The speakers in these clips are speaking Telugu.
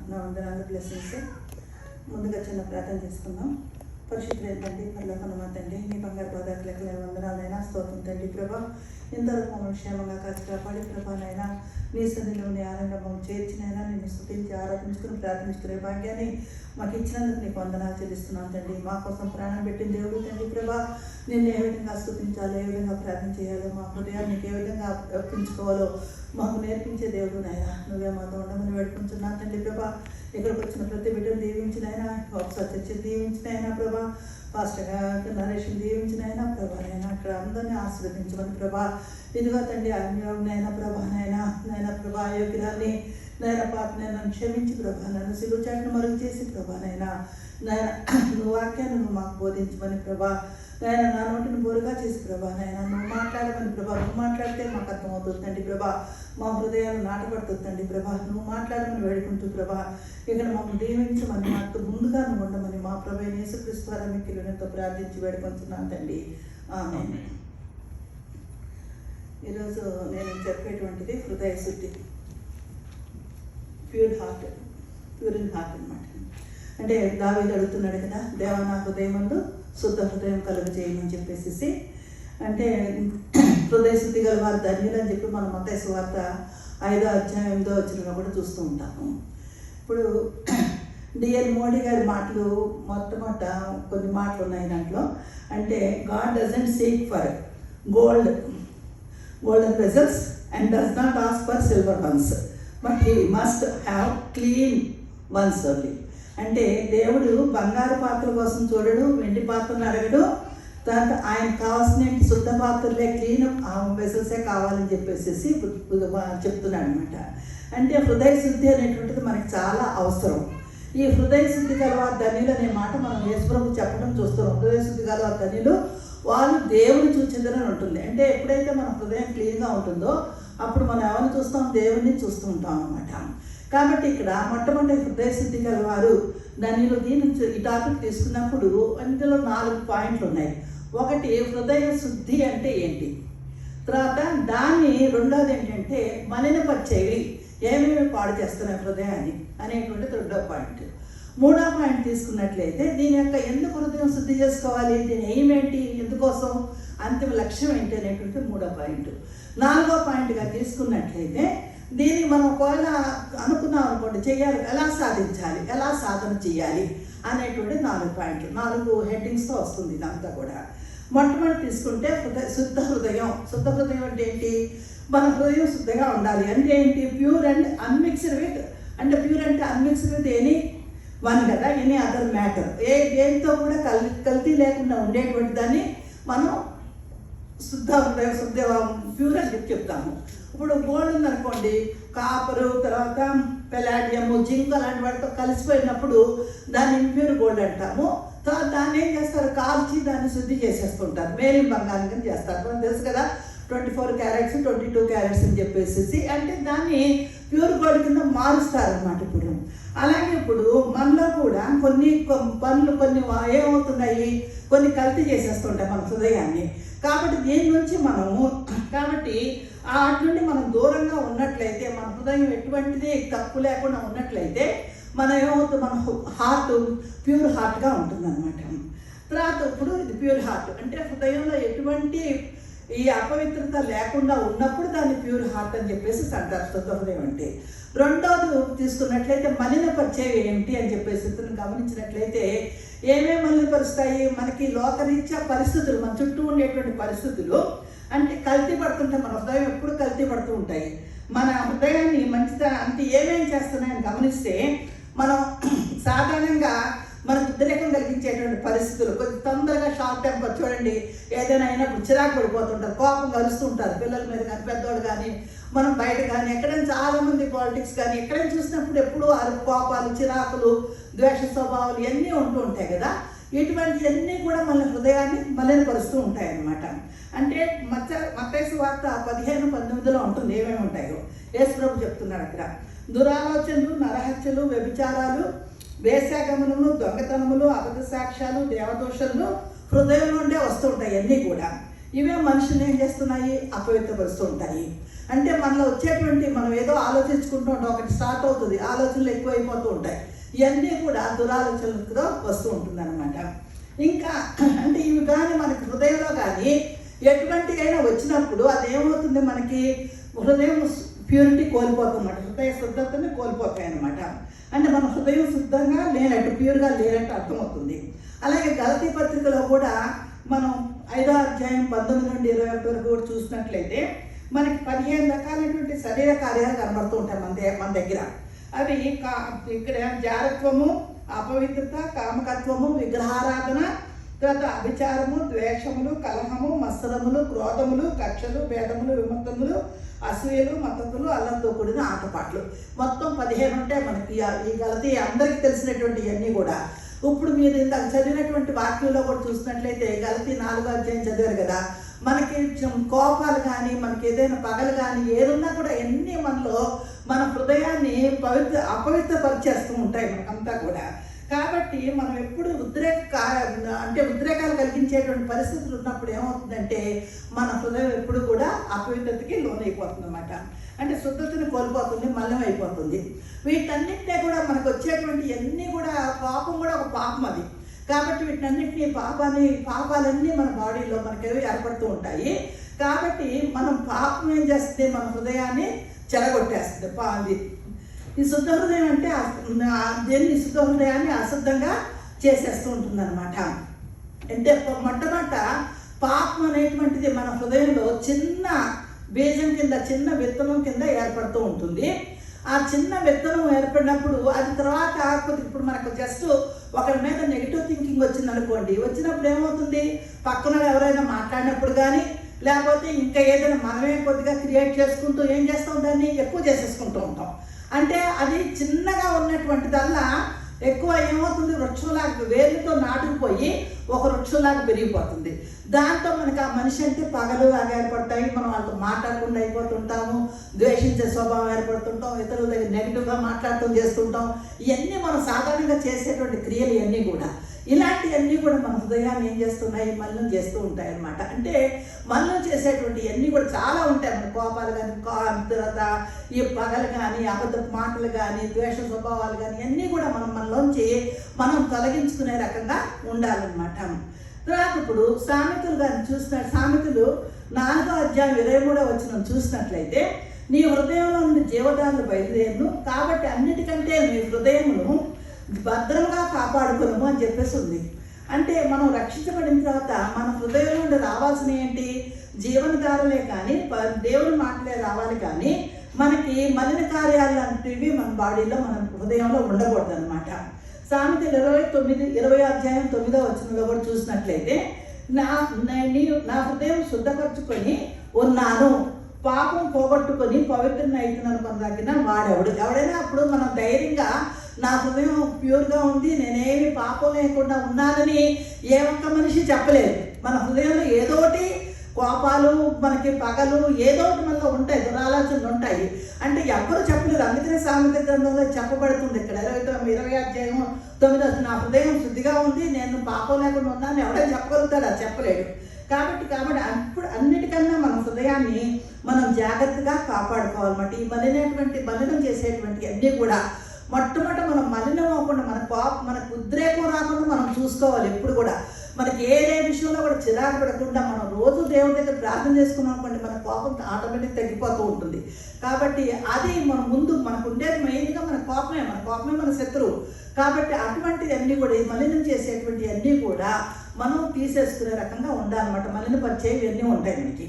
నా వందనాలు బ్లెస్సింగ్స్. ముందుగా చిన్న ప్రార్థన చేసుకుందాం. పరిశుద్ధులైన తండ్రి, పరలోకమున్న తండ్రి, నీ బంగారు పాదాలకు లెక్కలేని వందనాలైనా స్తోత్రం తండ్రి. ప్రభా, ఇంతవరకు మమ్మల్ని క్షేమంగా కాచి కాపాడి ప్రభానైనా నీ సన్నిధిలో నీ ఆనందం చేర్చినైనా నిన్ను స్తుతించి ఆరాధించుకుని ప్రార్థించుకునే భాగ్యాన్ని మాకు ఇచ్చినందుకు నీకు వందనాలు చెల్లిస్తున్నాం తండ్రి. మా కోసం ప్రాణం పెట్టిన దేవుడు తండ్రి. ప్రభా, నిన్ను ఏ విధంగా స్తుతించాలో, ఏ విధంగా ప్రార్థన చేయాలో, మా హృదయాన్ని ఏ విధంగా ఒప్పించుకోవాలో మాకు నేర్పించే దేవుడు నాయన. నువ్వే మాతో ఉండమని వేడుకుంటున్నాను తండ్రి. ప్రభా, ఇక్కడికి వచ్చిన ప్రతి బిడ్డను దీవించినైనా, ఒకసారి చర్చ దీవించినైనా ప్రభా, ఫాస్ట్గా నరేషన్ దీవించినైనా ప్రభానైనా అక్కడ అందరినీ ఆశీర్వదించమని ప్రభా. ఇదిగో తండ్రి, అన్యోనైనా ప్రభానైనా నైనా ప్రభా యోగ్యాన్ని నైనా పాపనైనా క్షమించి ప్రభా, నన్ను సిలువ చాటును మరుగు చేసి ప్రభానైనా నైనా నువ్వు వాక్యాన్ని నువ్వు మాకు బోధించమని ప్రభా. నాయన నా నోటిని బోరుగా చేసి ప్రభా, నాయన నువ్వు మాట్లాడమని ప్రభా. నువ్వు మాట్లాడితే మాకు అర్థమవుతుందండి ప్రభా, మా హృదయాలు నాటపడుతుందండి ప్రభా. నువ్వు మాట్లాడమని వేడుకుంటూ ప్రభా, ఇక్కడ మమ్మల్ని దీవించమని మాకు ముందుగా నువ్వు ఉండమని మా ప్రభు యేసుక్రీస్తు ద్వారా మీకు ఎంతో ప్రార్థించి వేడుకుంటున్నాను తండ్రి. ఆమేన్. ఈరోజు నేను చెప్పేటువంటిది హృదయ శుద్ధి, ప్యూర్ ఇన్ హార్ట్ అనమాట. అంటే దావీదు అడుగుతున్నాడు కదా, దేవా నా హృదయమందు శుద్ధ హృదయం కలుగు చేయమని చెప్పేసి. అంటే హృదయ శుద్ధి గల వారు ధన్యులు అని చెప్పి మనం మత్తయి సువార్త 5వ అధ్యాయం 8వ వచనంలో కూడా చూస్తూ ఉంటాము. ఇప్పుడు డిఎల్ మోడీ గారి మాటలు మొట్టమొదట కొన్ని మాటలు ఉన్నాయి దాంట్లో. అంటే God doesn't seek for golden vessels and does not ask for silver once, but he must have clean once only. అంటే దేవుడు బంగారు పాత్రల కోసం చూడడు, వెండి పాత్రలు అడగడు. దాంట్లో ఆయనకు కావాల్సిన శుద్ధ పాత్రలే, క్లీన్ వెసల్సే కావాలని చెప్పేసి చెప్తున్నాడు అనమాట. అంటే హృదయ శుద్ధి అనేటువంటిది మనకి చాలా అవసరం. ఈ హృదయ శుద్ధి గలవారు ధన్యులు అనే మాట మనం యేసుప్రభు చెప్పడం చూస్తున్నాం. హృదయ శుద్ధి గలవారు ధన్యులు, వాళ్ళు దేవుని చూచిందని ఉంటుంది. అంటే ఎప్పుడైతే మన హృదయం క్లీన్గా ఉంటుందో అప్పుడు మనం ఎవరిని చూస్తాం? దేవుని చూస్తూ ఉంటాం అనమాట. కాబట్టి ఇక్కడ మొట్టమొదటి హృదయ శుద్ధి గలవారు ధన్యులు. దీని ఈ టాపిక్ తీసుకున్నప్పుడు అందులో 4 పాయింట్లు ఉన్నాయి. ఒకటి, హృదయ శుద్ధి అంటే ఏంటి, తర్వాత దాన్ని రెండోది ఏంటంటే మలినపరిచేవి ఏమేమి పాడు చేస్తున్నాయి హృదయాన్ని అనేటువంటిది రెండో పాయింట్. మూడో పాయింట్ తీసుకున్నట్లయితే దీని యొక్క ఎందుకు హృదయం శుద్ధి చేసుకోవాలి, దీని ఎయిమ్ ఏంటి, ఎందుకోసం, అంతిమ లక్ష్యం ఏంటి అనేటువంటి మూడో పాయింట్. 4వ పాయింట్గా తీసుకున్నట్లయితే దీన్ని మనం ఒకవేళ అనుకున్నాం అనుకోండి, చేయాలి, ఎలా సాధించాలి, ఎలా సాధన చేయాలి అనేటువంటి 4 పాయింట్లు, 4 హెడ్డింగ్స్తో వస్తుంది ఇదంతా కూడా. మొట్టమొదటి తీసుకుంటే శుద్ధ హృదయం. శుద్ధ హృదయం అంటే ఏంటి? మన హృదయం శుద్ధంగా ఉండాలి. అంటే ఏంటి? ప్యూర్ అండ్ అన్మిక్స్డ్ విత్, అంటే ప్యూర్ అంటే అన్మిక్స్డ్ విత్ ఎనీ వన్ కదా, ఎనీ అదర్ మ్యాటర్. దేంతో కూడా కల్తీ లేకుండా ఉండేటువంటి దాన్ని మనం శుద్ధ హృదయం, శుద్ధ ప్యూర్ అని చెప్తాము. ఇప్పుడు గోల్డ్ ఉందనుకోండి, కాపరు, తర్వాత పెలాడియము, జింక్ అలాంటి వాటితో కలిసిపోయినప్పుడు దాన్ని ఇంప్యూర్ గోల్డ్ అంటాము. తర్వాత దాన్ని ఏం చేస్తారు? కాల్చి దాన్ని శుద్ధి చేసేస్తుంటారు, మేలిం బంగారం కింద చేస్తారు. మనకు తెలుసు కదా, 24 క్యారెట్స్ 22 క్యారెట్స్ అని చెప్పేసి, అంటే దాన్ని ప్యూర్ గోల్డ్ కింద మారుస్తారనమాట. ఇప్పుడు అలాగే ఇప్పుడు మనలో కూడా కొన్ని పనులు ఏమవుతున్నాయి, కొన్ని కల్తీ చేసేస్తుంటాయి మన హృదయాన్ని. కాబట్టి దీని నుంచి మనము వాటి నుండి మనం దూరంగా ఉన్నట్లయితే, మన హృదయం ఎటువంటిది తప్పు లేకుండా ఉన్నట్లయితే మనం ఏమవుతుంది, మన హార్ట్ ప్యూర్ హార్ట్గా ఉంటుందన్నమాట. తర్వాత ఇప్పుడు ఇది ప్యూర్ హార్ట్ అంటే హృదయంలో ఎటువంటి ఈ అపవిత్రత లేకుండా ఉన్నప్పుడు దాన్ని ప్యూర్ హార్ట్ అని చెప్పేసి అంటారు శుద్ధ హృదయం అంటే. రెండోది తీసుకున్నట్లయితే మలినపరిచేవి ఏంటి అని చెప్పేసి గమనించినట్లయితే ఏమేమి మలినపరుస్తాయి? మనకి లోకరీత్యా పరిస్థితులు, మన చుట్టూ ఉండేటువంటి పరిస్థితులు, అంటే కల్తీ పడుతుంటాయి. మన హృదయం ఎప్పుడు కల్తీ పడుతూ ఉంటాయి. మన హృదయాన్ని మంచిగా అంటే ఏమేమి చేస్తున్నాయని గమనిస్తే మనం సాధారణంగా మనకు ఉద్రేకం కలిగించేటువంటి పరిస్థితులు, కొంచెం తొందరగా షార్ట్ టెంపర్, చూడండి ఏదైనా అయినప్పుడు చిరాకు పడిపోతుంటారు, కోపం కలుస్తూ ఉంటారు, పిల్లల మీద కానీ పెద్దవాళ్ళు కానీ, మనం బయట కానీ ఎక్కడైనా చాలామంది పాలిటిక్స్ కానీ ఎక్కడైనా చూసినప్పుడు ఎప్పుడూ కోపాలు, చిరాకులు, ద్వేష స్వభావాలు ఇవన్నీ ఉంటూ ఉంటాయి కదా. ఇటువంటివన్నీ కూడా మన హృదయాన్ని మలినపరుస్తూ ఉంటాయి అన్నమాట. అంటే మత్తయి సువార్త 15:19 ఉంటుంది ఏమేమి ఉంటాయో యేసుప్రభు చెప్తున్నాడు అక్కడ. దురాలోచనలు, నరహత్యలు, వ్యభిచారాలు, వేశ్యాగమనములు, దొంగతనములు, అబద్ధ సాక్ష్యాలు, దేవదోషాలు హృదయం నుండే వస్తూ ఉంటాయి అన్నీ కూడా. ఇవే మనుషులు ఏం చేస్తున్నాయి? అపవిత్రపరుస్తూ ఉంటాయి. అంటే మనలో వచ్చేటువంటి మనం ఏదో ఆలోచించుకుంటూ ఉంటాం, ఒకటి స్టార్ట్ అవుతుంది, ఆలోచనలు ఎక్కువైపోతూ ఉంటాయి. ఇవన్నీ కూడా దురాలోచనలతో వస్తూ ఉంటుంది అనమాట. ఇంకా అంటే ఇవి కానీ మనకి హృదయంలో కానీ ఎటువంటి అయినా వచ్చినప్పుడు అదేమవుతుంది, మనకి హృదయం ప్యూరిటీ కోల్పోతుందన్నమాట, హృదయ శుద్ధతని కోల్పోతాయి అన్నమాట. అంటే మన హృదయం శుద్ధంగా లేనట్టు, ప్యూర్గా లేనట్టు అర్థమవుతుంది. అలాగే గలతీ పత్రికలో కూడా మనం 5వ అధ్యాయం 19 నుండి 21 వరకు కూడా చూసినట్లయితే మనకి 15 రకాలైనటువంటి శరీర కార్యాలు కనబడుతూ ఉంటాయి మన దగ్గర. అవి ఇక్కడ జారత్వము, అపవిత్రత, కామకత్వము, విగ్రహారాధన, తర్వాత అభిచారము, ద్వేషములు, కలహము, మత్సరములు, క్రోధములు, కక్షలు, భేదములు, విమర్శములు, అసూయలు, మద్దతులు, అల్లంతో కూడిన ఆటపాట్లు. మొత్తం 15 ఉంటాయి మనకి. ఈ గలతీ అందరికీ తెలిసినటువంటి ఇవన్నీ కూడా. ఇప్పుడు మీరు ఇందాక చదివినటువంటి వాక్యంలో కూడా చూసినట్లయితే గలతీ 4వ అధ్యాయం చదివారు కదా, మనకి కోపాలు కానీ, మనకి ఏదైనా పగలు కానీ ఏదున్నా కూడా ఎన్ని మనలో మన హృదయాన్ని అపవిత్రపరిచేస్తూ ఉంటాయి మనకంతా కూడా. కాబట్టి మనం ఎప్పుడు ఉద్రేకాలు కలిగించేటువంటి పరిస్థితులు ఉన్నప్పుడు ఏమవుతుందంటే మన హృదయం ఎప్పుడు కూడా అపవిత్రతకి లోనైపోతుంది అన్నమాట. అంటే శుద్ధతని కోల్పోతుంది, మలినం అయిపోతుంది. వీటన్నింటినీ కూడా మనకు వచ్చేటువంటి అన్నీ కూడా పాపం కూడా ఒక పాపం అది. కాబట్టి వీటన్నింటినీ పాపాలన్నీ మన బాడీలో మనకి ఏర్పడుతూ ఉంటాయి. కాబట్టి మనం పాపం ఏం చేస్తుంది, మన హృదయాన్ని చెడగొట్టేస్తుంది. ఈ శుద్ధ హృదయం అంటే దేన్ని, శుద్ధ హృదయాన్ని అశుద్ధంగా చేసేస్తూ ఉంటుంది అనమాట. అంటే మొట్టమొదట పాపం అనేటువంటిది మన హృదయంలో చిన్న బీజం కింద, చిన్న విత్తనం కింద ఏర్పడుతూ ఉంటుంది. ఆ చిన్న విత్తనం ఏర్పడినప్పుడు అది తర్వాత ఇప్పుడు మనకు జస్ట్ ఒకరి మీద నెగిటివ్ థింకింగ్ వచ్చింది అనుకోండి, వచ్చినప్పుడు ఏమవుతుంది, పక్కన ఎవరైనా మాట్లాడినప్పుడు కానీ లేకపోతే ఇంకా ఏదైనా మనమే కొద్దిగా క్రియేట్ చేసుకుంటూ ఏం చేస్తాం, దాన్ని ఎక్కువ చేసేసుకుంటూ ఉంటాం. అంటే అది చిన్నగా ఉన్నటువంటిదల్లా ఎక్కువ ఏమవుతుంది, వృక్షంలాగా వేర్లతో నాటుకుపోయి ఒక వృక్షంలాగా పెరిగిపోతుంది. దాంతో మనకి ఆ మనిషి అంటే పగలు ఏర్పడతాయి, మనం వాళ్ళతో మాట్లాడకుండా అయిపోతుంటాము, ద్వేషించే స్వభావం ఏర్పడుతుంటాం, ఇతరుల దగ్గర నెగిటివ్గా మాట్లాడటం చేస్తుంటాం. ఇవన్నీ మనం సాధారణంగా చేసేటువంటి క్రియలు ఇవన్నీ కూడా. ఇలాంటివన్నీ కూడా మన హృదయాన్ని ఏం చేస్తున్నాయి, మలినం చేస్తూ ఉంటాయి అన్నమాట. అంటే మలినం చేసేటువంటి ఇవన్నీ కూడా చాలా ఉంటాయి. మన కోపాలు కానీ, తర్వాత ఈ పగలు కానీ, అబద్ధ మాటలు కానీ, ద్వేష స్వభావాలు కానీ ఇవన్నీ కూడా మనలోంచి మనం తొలగించుకునే రకంగా ఉండాలన్నమాట. తర్వాత ఇప్పుడు సామెతలు కానీ సామెతలు 4వ అధ్యాయం 23వ వచనం చూసినట్లయితే, నీ హృదయంలో నుండి జీవదారులు బయలుదేరును, కాబట్టి అన్నిటికంటే నీ హృదయమును భద్రంగా కాపాడుకోము అని చెప్పేసి ఉంది. అంటే మనం రక్షించబడిన తర్వాత మన హృదయం నుండి రావాల్సిన ఏంటి, జీవనధారలే కానీ దేవుని మాటలే రావాలి. కానీ మనకి మలిన కార్యాలు లాంటివి మన బాడీలో, మన హృదయంలో ఉండకూడదు అనమాట. సామెతలు 20వ అధ్యాయం 9వ వచనంలో కూడా చూసినట్లయితే, నా హృదయం శుద్ధపరచుకొని ఉన్నాను, పాపం పోగొట్టుకొని పవిత్రని అవుతున్నాను కొనదగిన వాడెవడు. ఎవడైనా అప్పుడు మనం ధైర్యంగా నా హృదయం ప్యూర్గా ఉంది, నేనేమి పాపం లేకుండా ఉన్నానని ఏ ఒక్క మనిషి చెప్పలేదు. మన హృదయంలో ఏదో ఒకటి కోపాలు, మనకి పగలు ఏదో ఒకటి మనలో ఉంటాయి, దురాలోచనలు ఉంటాయి. అంటే ఎవరు చెప్పలేదు. అందుకనే సామెత గ్రంథంలో చెప్పబడుతుంది ఇక్కడ 20వ అధ్యాయం 9వ, నా హృదయం శుద్ధిగా ఉంది, నేను పాపం లేకుండా ఉన్నాను ఎవడైనా చెప్పగలుగుతాడు, అది చెప్పలేడు. కాబట్టి అప్పుడు అన్నిటికన్నా మన హృదయాన్ని మనం జాగ్రత్తగా కాపాడుకోవాలన్నమాట. ఈ మలినం చేసేటువంటి అన్నీ కూడా మొట్టమొదట మనం మలినం అవ్వకుండా, మనకు ఉద్రేకం రాకుండా మనం చూసుకోవాలి. ఎప్పుడు కూడా మనకి ఏ విషయంలో కూడా చిరాకు పడకుండా మనం రోజు దేవుడి దగ్గర ప్రార్థన చేసుకున్నాం అనుకోండి, మన కోపం ఆటోమేటిక్ తగ్గిపోతూ ఉంటుంది. కాబట్టి అది మనకు ఉండేది మెయిన్గా మన కోపమే మన శత్రువు. కాబట్టి అటువంటివి అన్నీ కూడా, ఈ మలినం చేసేటువంటి అన్నీ కూడా మనం తీసేసుకునే రకంగా ఉండాలన్నమాట. మలినపరిచేవి ఇవన్నీ ఉంటాయి మనకి.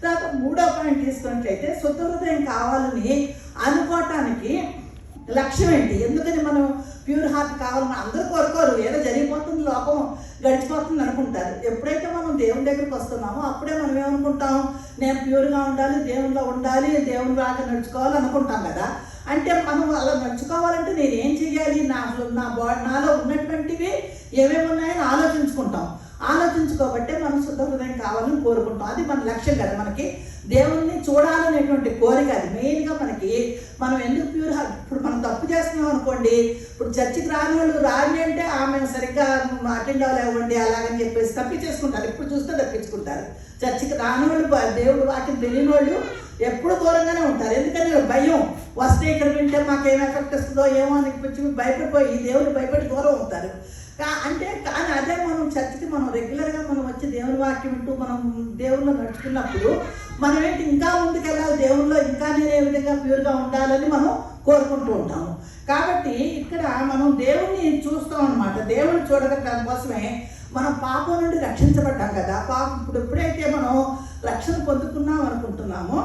తర్వాత 3వ పాయింట్ తీసుకున్నట్లయితే, శుద్ధ హృదయం కావాలని అనుకోవటానికి లక్ష్యం ఏంటి, ఎందుకని మనం ప్యూర్ హార్ట్ కావాలని అందరూ కోరుకోరు. ఏదో జరిగిపోతుంది, లోకం గడిచిపోతుంది అనుకుంటారు. ఎప్పుడైతే మనం దేవుని దగ్గరికి వస్తున్నామో అప్పుడే మనం ఏమనుకుంటాం, నేను ప్యూర్గా ఉండాలి, దేవునిలో ఉండాలి, దేవుని రాక నడుచుకోవాలి అనుకుంటాం కదా. అంటే మనం అలా నడుచుకోవాలంటే నేను ఏం చెయ్యాలి, నాలో ఉన్నటువంటివి ఏమేమి ఉన్నాయని ఆలోచించుకోబట్టే మనం శుద్ధ హృదయం కావాలని కోరుకుంటాం. అది మన లక్ష్యం కదా. మనకి దేవుణ్ణి చూడాలనేటువంటి కోరిక అది మెయిన్గా మనకి. మనం ఎందుకు ప్యూర్ ఇప్పుడు మనం తప్పు చేస్తున్నాం అనుకోండి, ఇప్పుడు చర్చికి రాని అంటే ఆమె సరిగ్గా అటెండ్ అవ్వలేవండి అలాగని చెప్పేసి తప్పించేసుకుంటారు. ఇప్పుడు చూస్తే తప్పించుకుంటారు. చర్చికి రాని వాళ్ళు, దేవుడు వాక్యం తెలియని వాళ్ళు ఎప్పుడు దూరంగానే ఉంటారు. ఎందుకంటే భయం వస్తే ఇక్కడ వింటే మాకేం ఎఫెక్ట్ వస్తుందో ఏమో అనిపించి భయపడిపోయి దేవుని భయపడి దూరం అవుతారు. కానీ అదే మనం చర్చికి మనం రెగ్యులర్గా మనం వచ్చి దేవుని వాక్యం వింటూ మనం దేవుల్లో నడుచుకున్నప్పుడు మనం ఏంటి ఇంకా ముందుకెళ్ళాలి, దేవుల్లో ఇంకా నేను ఏ విధంగా ప్యూర్గా ఉండాలని మనం కోరుకుంటూ ఉంటాము. కాబట్టి ఇక్కడ మనం దేవుణ్ణి చూస్తాం అన్నమాట. దేవుని చూడక దానికోసమే మనం పాపం నుండి రక్షించబడ్డాం కదా. ఇప్పుడు ఎప్పుడైతే మనం రక్షణ పొందుకున్నాం అనుకుంటున్నామో,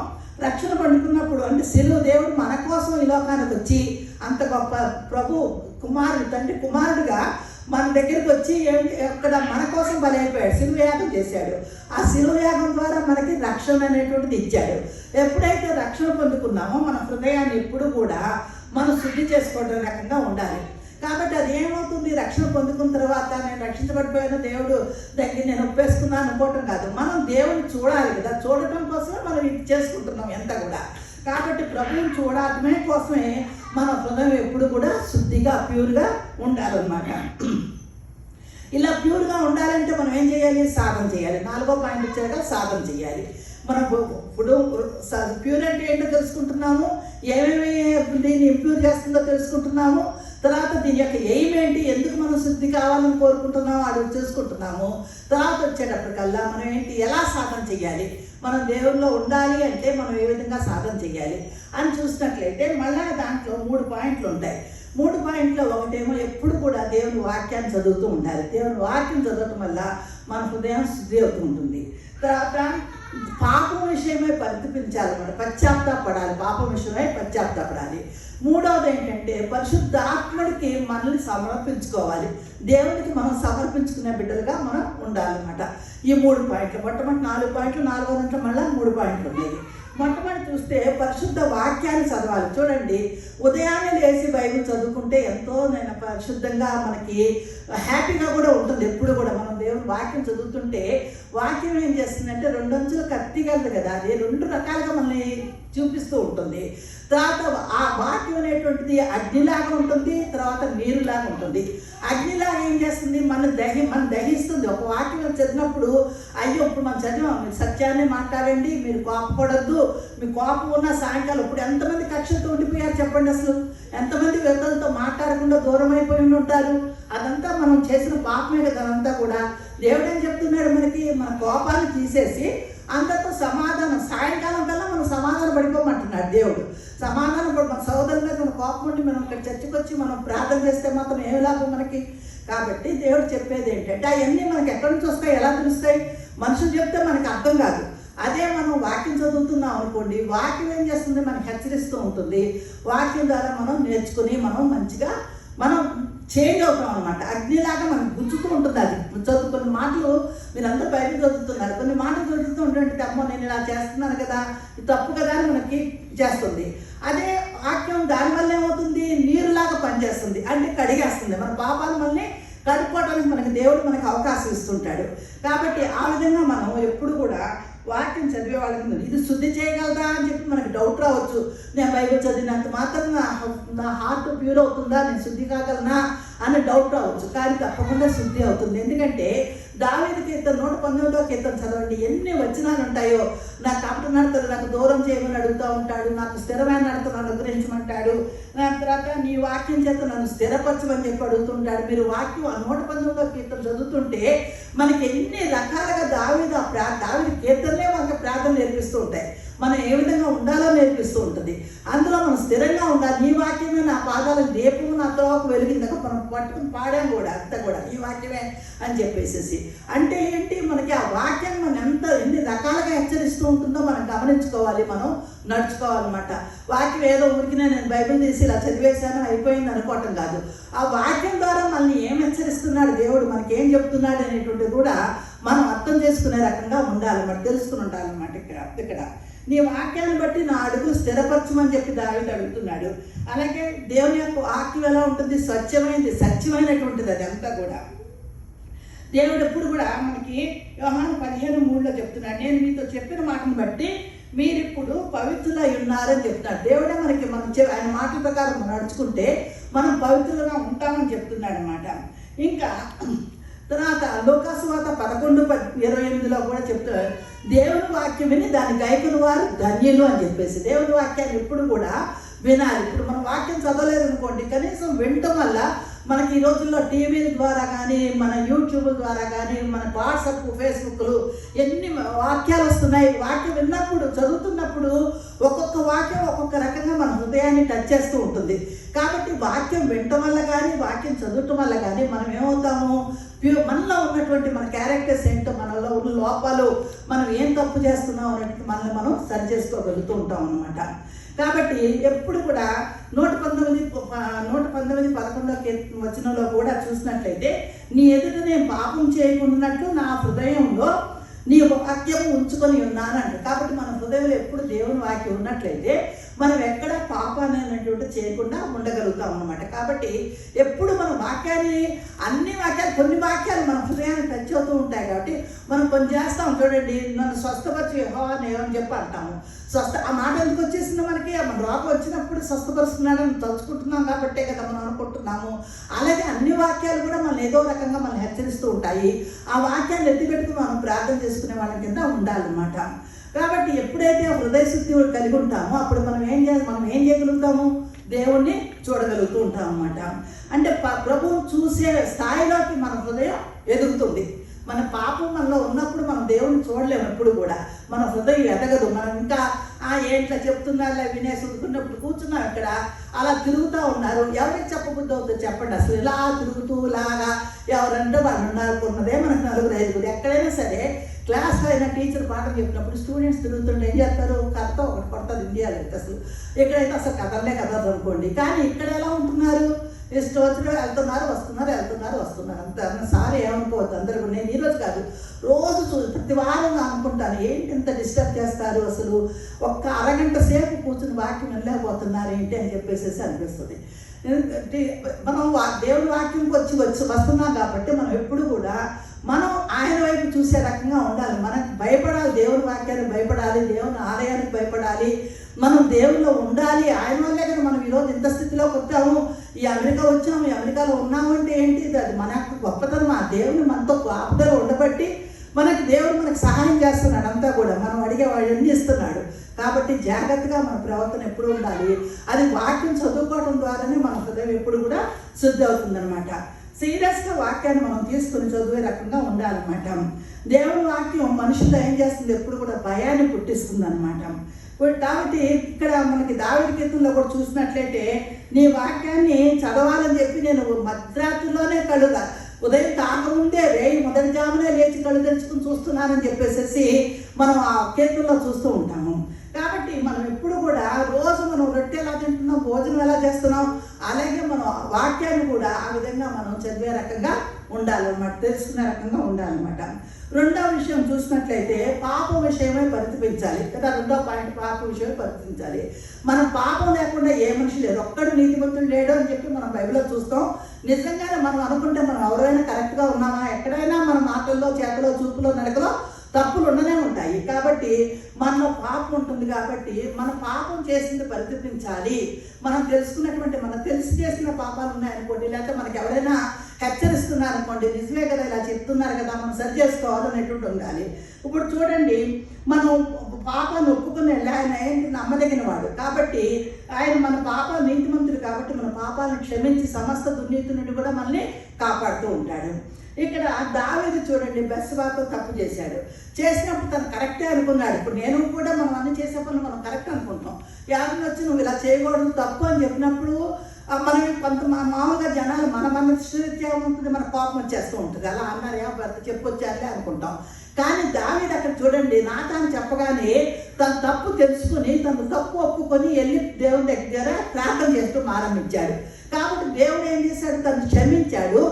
రక్షణ పొందుకున్నప్పుడు అంటే దేవుడు మన కోసం ఈ లోకానికి వచ్చి అంత గొప్ప ప్రభు తండ్రి కుమారుడిగా మన దగ్గరికి వచ్చి అక్కడ మన కోసం బలైపోయాడు, శిలువయాగం చేశాడు. ఆ శిలువయాగం ద్వారా మనకి రక్షణ అనేటువంటిది ఇచ్చాడు. ఎప్పుడైతే రక్షణ పొందుకున్నామో మన హృదయాన్ని ఎప్పుడు కూడా మనం శుద్ధి చేసుకోవడం రకంగా ఉండాలి. కాబట్టి అది ఏమవుతుంది, రక్షణ పొందుకున్న తర్వాత నేను రక్షించబడిపోయిన దేవుడు దగ్గర నేను ఒప్పేసుకున్నాను అనుకోవటం కాదు. మనం దేవుని చూడాలి కదా, చూడటం కోసమే మనం ఇది చేసుకుంటున్నాం ఎంత కూడా. కాబట్టి ప్రభువుని చూడటమే కోసమే మన హృదయం ఎప్పుడు కూడా శుద్ధిగా ప్యూర్గా ఉండాలన్నమాట. ఇలా ప్యూర్గా ఉండాలంటే మనం ఏం చేయాలి, సాధన చేయాలి. 4వ పాయింట్ వచ్చాక సాధన చేయాలి. మనం ఇప్పుడు ప్యూర్ అంటే ఏంటో తెలుసుకుంటున్నాము, ఏమేమి దీన్ని ఇంప్యూర్ చేస్తుందో తెలుసుకుంటున్నాము. తర్వాత దీని యొక్క ఎయిమ్ ఏంటి, ఎందుకు మనం శుద్ధి కావాలని కోరుకుంటున్నాము అది చూసుకుంటున్నాము. తర్వాత వచ్చేటప్పటికల్లా మనం ఏంటి, ఎలా సాధన చేయాలి, మనం దేవుల్లో ఉండాలి అంటే మనం ఏ విధంగా సాధన చేయాలి అని చూసినట్లయితే మళ్ళీ దాంట్లో 3 పాయింట్లు ఉంటాయి. 3 పాయింట్లో ఒకటేమో ఎప్పుడు కూడా దేవుని వాక్యాన్ని చదువుతూ ఉండాలి. దేవుని వాక్యం చదవటం వల్ల మన హృదయం శుద్ధి అవుతూ ఉంటుంది. తర్వాత పాపం విషయమై పరితపించాలన్నమాట, పశ్చాత్తాపడాలి, పాపం విషయమై పశ్చాత్తాపడాలి. 3వది ఏంటంటే పరిశుద్ధాత్ముడికి మనల్ని సమర్పించుకోవాలి, దేవునికి మనం సమర్పించుకునే బిడ్డలుగా మనం ఉండాలన్నమాట. ఈ 3 పాయింట్లు, మొట్టమొదటి 4 పాయింట్లు, 4వ దాంట్లో మళ్ళీ 3 పాయింట్లు ఉన్నాయి. మొట్టమొదటి చూస్తే పరిశుద్ధ వాక్యాన్ని చదవాలి. చూడండి, ఉదయాన్నే లేచి బైబిల్ చదువుకుంటే ఎంతో నేను పరిశుద్ధంగా మనకి హ్యాపీగా కూడా ఉంటుంది. ఎప్పుడు కూడా మనం దేవుని వాక్యం చదువుతుంటే వాక్యం ఏం చేస్తుందంటే 2 అంచుల కత్తి కలదు కదా, అది 2 రకాలుగా మనల్ని చూపిస్తూ ఉంటుంది. తర్వాత ఆ వాక్యం అనేటువంటిది అగ్నిలాగా ఉంటుంది, తర్వాత నీరులాగా ఉంటుంది. అగ్నిలాగా ఏం చేస్తుంది, మనం దహిస్తుంది. ఒక వాక్యం చదివినప్పుడు అయ్యో ఇప్పుడు మనం చదివాం, మీరు సత్యాన్ని మాట్లాడండి, మీరు కోపపడద్దు, మీ కోపం ఉన్న సాయంకాలం ఇప్పుడు ఎంతమంది కక్షలతో ఉండిపోయారు చెప్పండి. అసలు ఎంతమంది వ్యక్తులతో మాట్లాడకుండా దూరం అయిపోయి ఉంటారు. అదంతా మనం చేసిన పాపమే కదా. అదంతా కూడా దేవుడు ఏం చెప్తున్నాడు, మనకి మన కోపాన్ని తీసేసి అందరితో సమాధానం, సాయంకాలం కల్లా మనం సమాధానం పడిపోమంటున్నాడు దేవుడు. సమాధానం మన సోదరుల మీద మన కోపం ఉండి మనం ఇక్కడ చర్చకు వచ్చి మనం ప్రార్థన చేస్తే మాత్రం ఏమి లాభం మనకి. కాబట్టి దేవుడు చెప్పేది ఏంటంటే అవన్నీ మనకి ఎక్కడి నుంచి వస్తాయి, ఎలా తెలుస్తాయి, మనుషులు చెప్తే మనకి అర్థం కాదు. అదే మనం వాక్యం చదువుతున్నాం అనుకోండి, వాక్యం ఏం చేస్తుంది, మనకి హెచ్చరిస్తూ ఉంటుంది. వాక్యం ద్వారా మనం నేర్చుకుని మనం మంచిగా మనం చేంజ్ అవుతాం అనమాట. అగ్నిలాగా మనకు గుచ్చుతూ ఉంటుంది. అది చదువుకున్న మాటలు మీరందరూ బైబిల్ చదువుతున్నారు, కొన్ని మాటలు చదువుతూ ఉంటుంటే అమ్మో నేను ఇలా చేస్తున్నాను కదా, ఇది తప్పు కదా అని మనకి చేస్తుంది. అదే వాక్యం దానివల్ల ఏమవుతుంది, నీరులాగా పనిచేస్తుంది, అంటే కడిగేస్తుంది. మన పాపాలు మనల్ని కడుక్కోవడానికి మనకి దేవుడు మనకు అవకాశం ఇస్తుంటాడు. కాబట్టి ఆ విధంగా మనం ఎప్పుడు కూడా వాక్యం చదివే వాళ్ళకి ఇది శుద్ధి చేయగలదా అని చెప్పి మనకి డౌట్ రావచ్చు. నేను బైబిల్ చదివినంత మాత్రం నా హార్ట్ ప్యూర్ అవుతుందా, నేను శుద్ధి కాగలనా అని డౌట్ రావచ్చు. కానీ తప్పకుండా శుద్ధి అవుతుంది. ఎందుకంటే దావీదు కీర్తన 119వ కీర్తన చదవండి, ఎన్ని వచనాలు ఉంటాయో. నా కపట నడతలు నాకు దూరం చేయమని అడుగుతూ ఉంటాడు, నాకు స్థిరమైన నడతను అనుగ్రహించమంటాడు, తర్వాత నీ వాక్యం చేత నన్ను స్థిరపరచమని చెప్పి అడుగుతుంటాడు. మీరు వాక్యం 119వ కీర్తన చదువుతుంటే మనకి ఎన్ని రకాలుగా దావీదు కీర్తనలే మనకు ప్రార్థన నేర్పిస్తూ ఉంటాయి, మనం ఏ విధంగా ఉండాలో నేర్పిస్తూ ఉంటుంది. అందులో మనం స్థిరంగా ఉండాలి. నీ వాక్యమే నా పాదాలకు దీపము, నా త్రోవకు వెలిగిందాక మనం పట్టుకుని పాడాం కూడా, అంతా కూడా ఈ వాక్యమే అని చెప్పేసి. అంటే ఏంటి, మనకి ఆ వాక్యం మనం ఎన్ని రకాలుగా హెచ్చరిస్తూ ఉంటుందో మనం గమనించుకోవాలి, మనం నడుచుకోవాలన్నమాట. వాక్యం ఏదో ఊరికినే నేను బైబిల్ తీసి ఇలా చదివేశాను అయిపోయింది అనుకోవటం కాదు. ఆ వాక్యం ద్వారా మనల్ని ఏం హెచ్చరిస్తున్నాడు దేవుడు, మనకి ఏం చెప్తున్నాడు అనేటువంటిది కూడా మనం అర్థం చేసుకునే రకంగా ఉండాలన్నమాట, తెలుసుకుని ఉండాలన్నమాట. ఇక్కడ నీ వాక్యాన్ని బట్టి నా అడుగులు స్థిరపరచమని చెప్పి దావీదు అడుగుతున్నాడు. అలాగే దేవుని యొక్క వాక్యం ఎలా ఉంటుంది, సత్యమైనటువంటిది. అది అంతా కూడా దేవుడు ఎప్పుడు కూడా మనకి యోహాను 15:3 చెప్తున్నాడు, నేను మీతో చెప్పిన మాటను బట్టి మీరిప్పుడు పవిత్రులై ఉన్నారని చెప్తున్నాడు. దేవుడే మనకి ఆయన మాటల ప్రకారం మనం నడుచుకుంటే మనం పవిత్రులుగా ఉంటామని చెప్తున్నాడు అనమాట. ఇంకా తర్వాత లూకాసు వార్త 11:28 కూడా చెప్తారు, దేవుని వాక్యం విని దాన్ని గైకుని వారు ధన్యులు అని చెప్పేసి. దేవుని వాక్యాన్ని ఎప్పుడు కూడా వినాలి. ఇప్పుడు మనం వాక్యం చదవలేదు అనుకోండి, కనీసం వినటం వల్ల మనకి ఈ రోజుల్లో టీవీల ద్వారా కానీ, మన యూట్యూబ్ ద్వారా కానీ, మన వాట్సాప్, ఫేస్బుక్లు ఎన్ని వాక్యాలు వస్తున్నాయి. వాక్యం విన్నప్పుడు, చదువుతున్నప్పుడు ఒక్కొక్క వాక్యం ఒక్కొక్క రకంగా మన హృదయాన్ని టచ్ చేస్తూ ఉంటుంది. కాబట్టి వాక్యం వినటం వల్ల కానీ, వాక్యం చదవటం వల్ల కానీ మనం ఏమవుతాము, మనలో ఉన్నటువంటి మన క్యారెక్టర్స్ ఏంటో, మనలో ఉన్న లోపాలు, మనం ఏం తప్పు చేస్తున్నాం అన్నట్టు మనల్ని మనం సరి చేసుకోగలుగుతూ ఉంటాం అన్నమాట. కాబట్టి ఎప్పుడు కూడా 119:11 వచనంలో కూడా చూసినట్లయితే, నీ ఎదుట నేను పాపం చేయకుండానట్లు నా హృదయంలో నీ వాక్యం ఉంచుకొని ఉన్నానంట. కాబట్టి మన హృదయంలో ఎప్పుడు దేవుని వాక్యం ఉన్నట్లయితే మనం ఎక్కడ పాపాన్ని అనేటువంటి చేయకుండా ఉండగలుగుతాం అన్నమాట. కాబట్టి ఎప్పుడు మన వాక్యాన్ని, అన్ని వాక్యాలు, కొన్ని వాక్యాలు మన హృదయాన్ని టచ్ అవుతూ ఉంటాయి. కాబట్టి మనం కొన్ని చేస్తాం చూడండి, నన్ను స్వస్థపరిచి యెహోవా అని చెప్పి అంటాము. ఆ మాట ఎందుకు వచ్చేసింది మనకి? మన రోగం వచ్చినప్పుడు స్వస్థపరుస్తున్నాడని తలుచుకుంటున్నాం కాబట్టే కదా మనం అనుకుంటున్నాము. అలాగే అన్ని వాక్యాలు కూడా మనం ఏదో రకంగా మనం హెచ్చరిస్తూ ఉంటాయి. ఆ వాక్యాన్ని ఎత్తిపెట్టుకుని మనం ప్రార్థన చేసుకునే వాళ్ళ కింద ఉండాలన్నమాట. కాబట్టి ఎప్పుడైతే హృదయ శుద్ధి కలిగి ఉంటామో అప్పుడు మనం ఏం చేయగలుగుతాము? దేవుణ్ణి చూడగలుగుతూ ఉంటాం అన్నమాట. అంటే ప్రభువుని చూసే స్థాయిలోకి మన హృదయం ఎదుగుతుంది. మన పాపం మనలో ఉన్నప్పుడు మనం దేవుణ్ణి చూడలేము. ఎప్పుడు కూడా మన హృదయం ఎదగదు. మనం ఇంకా ఏంట్లా చెప్తున్నారులే వినేసి ఉడుకున్నప్పుడు కూర్చున్నాం అక్కడ, అలా తిరుగుతూ ఉన్నారు. ఎవరికి చెప్పబుద్ధి అవుతుందో చెప్పండి. అసలు ఇలా తిరుగుతూ ఇలాగా ఎవరంటే వాళ్ళు ఉన్నదే మనకు 4-5. ఎక్కడైనా సరే క్లాస్లో అయినా టీచర్ పాఠం చెప్పినప్పుడు స్టూడెంట్స్ తిరుగుతుంటే ఏం చేస్తారు? కథతో ఒకటి కొడుతుంది ఇండియాలో అయితే. అసలు ఇక్కడైతే అసలు కథలే కథలు అనుకోండి. కానీ ఇక్కడ ఎలా ఉంటున్నారు? ఇష్టం వచ్చిన వెళ్తున్నారు వస్తున్నారు అంత. సారీ ఏమనుకోవద్దు అందరూ. నేను ఈరోజు కాదు, రోజు ప్రతి వారం అనుకుంటాను, ఏంటి ఇంత డిస్టర్బ్ చేస్తారు, అసలు ఒక్క అరగంట సేపు కూర్చుని వాక్యం వెళ్ళలేకపోతున్నారు ఏంటి అని చెప్పేసి అనిపిస్తుంది. మనం దేవుని వాక్యంకి వస్తున్నాం కాబట్టి మనం ఎప్పుడు కూడా మనం ఆయన వైపు చూసే రకంగా ఉండాలి. మనకు భయపడాలి, దేవుని వాక్యానికి భయపడాలి, దేవుని ఆలయానికి భయపడాలి, మనం దేవుల్లో ఉండాలి. ఆయన వల్లే కదా మనం ఈరోజు ఇంత స్థితిలోకి వచ్చాము. ఈ అమెరికా వచ్చాము, ఈ అమెరికాలో ఉన్నాము అంటే ఏంటి? అది మన యొక్క గొప్పతనం. ఆ దేవుని మనతో ఆపదలో ఉండబట్టి మనకి దేవుడు మనకు సహాయం చేస్తున్నాడు. అంతా కూడా మనం అడిగే వాడు అన్నీ ఇస్తున్నాడు. కాబట్టి జాగ్రత్తగా మన ప్రవర్తన ఎప్పుడు ఉండాలి. అది వాక్యం చదువుకోవడం ద్వారానే మన హృదయం ఎప్పుడు కూడా శుద్ధి అవుతుందన్నమాట. సీరియస్గా వాక్యాన్ని మనం తీసుకుని చదివే రకంగా ఉండాలన్నమాట. దేవుని వాక్యం మనుషులు ఏం చేస్తుంది? ఎప్పుడు కూడా భయాన్ని పుట్టిస్తుంది అనమాట. కాబట్టి ఇక్కడ మనకి దావీదు కీర్తనలో కూడా చూసినట్లయితే, నీ వాక్యాన్ని చదవాలని చెప్పి నేను మధ్యరాత్రిలోనే ఉదయం కాకముందే మొదటి జామునే లేచి కళ్ళు తెరుచుకుని చూస్తున్నానని చెప్పేసి మనం ఆ కీర్తనలో చూస్తూ ఉంటాము. కాబట్టి మనం ఎప్పుడు కూడా రోజు మనం రొట్టె ఎలా తింటున్నాం, భోజనం ఎలా చేస్తున్నాం, అలాగే మనం వాక్యాన్ని కూడా ఆ విధంగా మనం చదివే రకంగా ఉండాలన్నమాట, తెలుసుకునే రకంగా ఉండాలన్నమాట. రెండవ విషయం చూసినట్లయితే పాపం విషయమై పరితపించాలి కదా. రెండవ పాయింట్ పాపం విషయమై పరితపించాలి. మనం పాపం లేకుండా ఏ మనిషి లేడు, ఒక్కడు నీతిమంతుడు లేడు అని చెప్పి మనం బైబిల్లో చూస్తాం. నిజంగానే మనం అనుకుంటే మనం ఎవరైనా కరెక్ట్గా ఉన్నామా? ఎక్కడైనా మన మాటల్లో, చేతలో, చూపులో, నడకలో తప్పులు ఉండనే ఉంటాయి. కాబట్టి మనలో పాపం ఉంటుంది. కాబట్టి మన పాపం చేసింది పరితపించాలి. మనం తెలుసుకున్నటువంటి, మనం తెలిసి చేసిన పాపాలు ఉన్నాయనుకోండి, లేకపోతే మనకి ఎవరైనా హెచ్చరిస్తున్నారనుకోండి, నిజమే కదా, ఇలా చెప్తున్నారు కదా, మనం సరి చేసుకోవాలనేటువంటి ఉండాలి. ఇప్పుడు చూడండి, మనం పాపాన్ని ఒప్పుకునే ఆయన ఏంటి? నమ్మదగిన వాడు. కాబట్టి ఆయన మన పాపాలు, నీతిమంతుడు కాబట్టి మన పాపాలను క్షమించి సమస్త దుర్నీతి నుండి కూడా మనల్ని కాపాడుతూ ఉంటాడు. ఇక్కడ దావీదు చూడండి, బెత్షెబాతో తప్పు చేసినప్పుడు తను కరెక్టే అనుకున్నాడు. ఇప్పుడు నేను కూడా మనం అన్ని చేసే పనులు మనం కరెక్ట్ అనుకుంటాం. ఎవరిని వచ్చి నువ్వు ఇలా చేయకూడదు, తప్పు అని చెప్పినప్పుడు మనం కొంత మామూలుగా జనాలు మన రీత్యా ఉంటుంది, మన కోపం వచ్చేస్తూ ఉంటుంది. అలా అన్నారు, భర్త చెప్పొచ్చారులే అనుకుంటాం. కానీ దావీదు అక్కడ చూడండి, నాతాను చెప్పగానే తన తప్పు తెలుసుకుని, తను తప్పు ఒప్పుకొని వెళ్ళి దేవుని దగ్గర ప్రార్థన చేస్తూ ఆరంభించాడు. కాబట్టి దేవుడు ఏం చేశాడు? తను క్షమించాడు.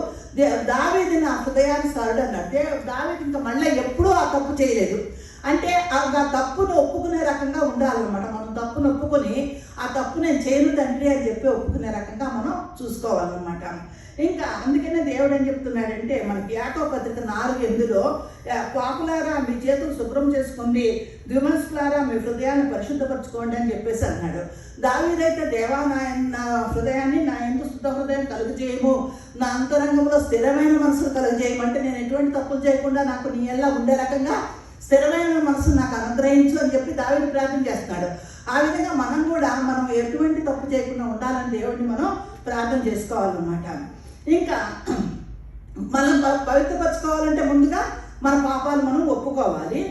దావీదు నా హృదయానుసారుడు అన్నాడు. దావీదు ఇంకా మళ్ళీ ఎప్పుడూ ఆ తప్పు చేయలేదు. అంటే ఆ తప్పును ఒప్పుకునే రకంగా ఉండాలన్నమాట. మనం తప్పును ఒప్పుకొని ఆ తప్పు నేను చేయను తండ్రి అని చెప్పి ఒప్పుకునే రకంగా మనం చూసుకోవాలన్నమాట. ఇంకా అందుకనే దేవుడు ఏం చెప్తున్నాడంటే, మనకి యాకోబు పత్రిక 4:8 పాపులారా మీ చేతులు శుభ్రం చేసుకోండి, ద్విమనస్కులారా మీ హృదయాన్ని పరిశుద్ధపరచుకోండి అని చెప్పేసి అన్నాడు. దావీదైతే దేవా నా హృదయాన్ని నా ఎందు శుద్ధ హృదయం కలుగు కలుగజేయము, నా అంతరంగంలో స్థిరమైన మనసును కలుగజేయమంటే నేను ఎటువంటి తప్పులు చేయకుండా నాకు నీ ఎలా ఉండే రకంగా స్థిరమైన మనసు నాకు అనుగ్రహించు అని చెప్పి దావీదు ప్రార్థన చేస్తున్నాడు. ఆ విధంగా మనం కూడా ఎటువంటి తప్పు చేయకుండా ఉండాలని దేవుడిని మనం ప్రార్థన చేసుకోవాలన్నమాట. ఇంకా మనం పవిత్రపరచుకోవాలంటే ముందుగా మన పాపాలు మనం ఒప్పుకోవాలి.